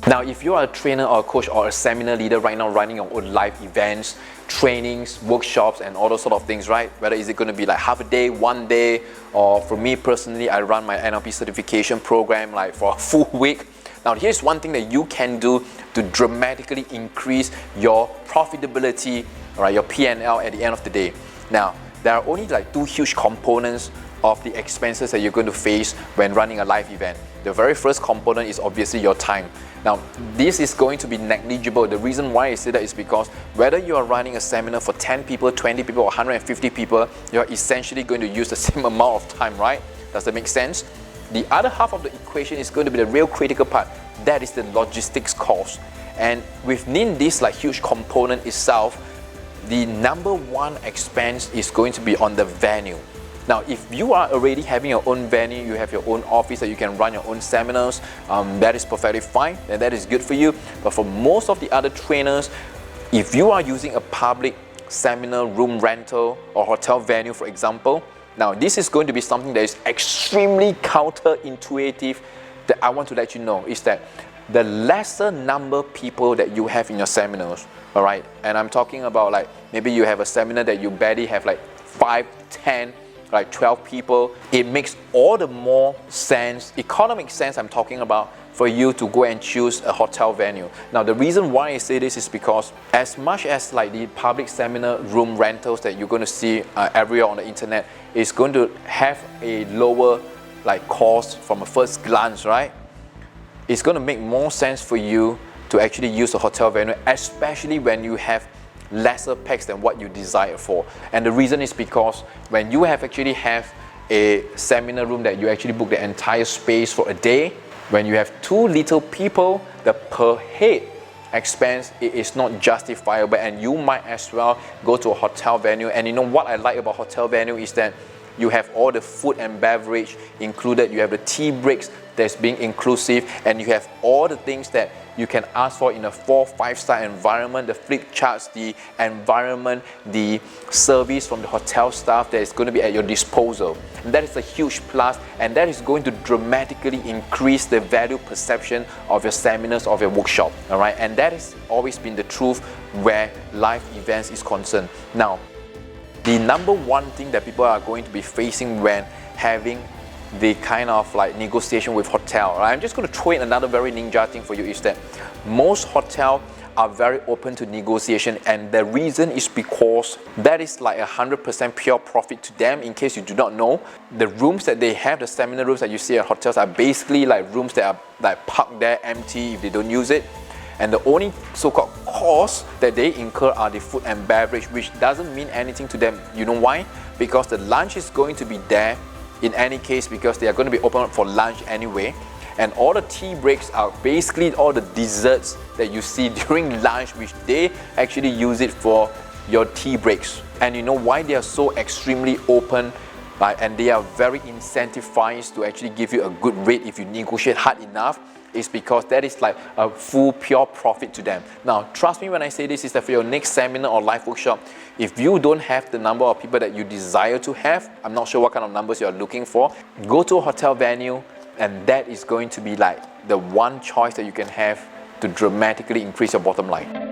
Now, if you are a trainer or a coach or a seminar leader right now running your own live events, trainings, workshops, and all those sort of things, right? Whether is it going to be like half a day, 1 day, or for me personally, I run my NLP certification program like for a full week. Now, here's one thing that you can do to dramatically increase your profitability, right, your P&L at the end of the day. Now, there are only like two huge components of the expenses that you're going to face when running a live event. The very first component is obviously your time. Now, this is going to be negligible. The reason why I say that is because whether you are running a seminar for 10 people, 20 people, or 150 people, you're essentially going to use the same amount of time, right? Does that make sense? The other half of the equation is going to be the real critical part. That is the logistics cost. And within this like huge component itself, the number one expense is going to be on the venue. Now, if you are already having your own venue, you have your own office that you can run your own seminars, that is perfectly fine and that is good for you. But for most of the other trainers, if you are using a public seminar room rental or hotel venue, for example, now this is going to be something that is extremely counterintuitive that I want to let you know is that the lesser number of people that you have in your seminars, all right, and I'm talking about like maybe you have a seminar that you barely have like 5, 10, like 12 people, it makes all the more sense, economic sense I'm talking about, for you to go and choose a hotel venue. Now, the reason why I say this is because as much as like the public seminar room rentals that you're going to see everywhere on the internet is going to have a lower like cost from a first glance, right? It's going to make more sense for you to actually use a hotel venue, especially when you have lesser packs than what you desire for. And the reason is because when you have a seminar room that you actually book the entire space for a day, when you have too little people, the per head expense is not justifiable, and you might as well go to a hotel venue. And you know what I like about hotel venue is that you have all the food and beverage included, you have the tea breaks that's being inclusive, and you have all the things that you can ask for in a 4-5 star environment, the flip charts, the environment, the service from the hotel staff that is going to be at your disposal. And that is a huge plus, and that is going to dramatically increase the value perception of your seminars, of your workshop, all right? And that has always been the truth where live events is concerned. Now, the number one thing that people are going to be facing when having the kind of like negotiation with hotel, right? I'm just going to throw in another very ninja thing for you is that most hotels are very open to negotiation, and the reason is because that is like 100% pure profit to them. In case you do not know, the rooms that they have, the seminar rooms that you see at hotels, are basically like rooms that are like parked there empty if they don't use it. And the only so-called costs that they incur are the food and beverage, which doesn't mean anything to them. You know why? Because the lunch is going to be there in any case, because they are going to be open up for lunch anyway. And all the tea breaks are basically all the desserts that you see during lunch, which they actually use it for your tea breaks. And you know why they are so extremely open, right? And they are very incentivized to actually give you a good rate if you negotiate hard enough, is because that is like a full pure profit to them. Now, trust me when I say this, is that for your next seminar or live workshop, if you don't have the number of people that you desire to have, I'm not sure what kind of numbers you're looking for, go to a hotel venue, and that is going to be like the one choice that you can have to dramatically increase your bottom line.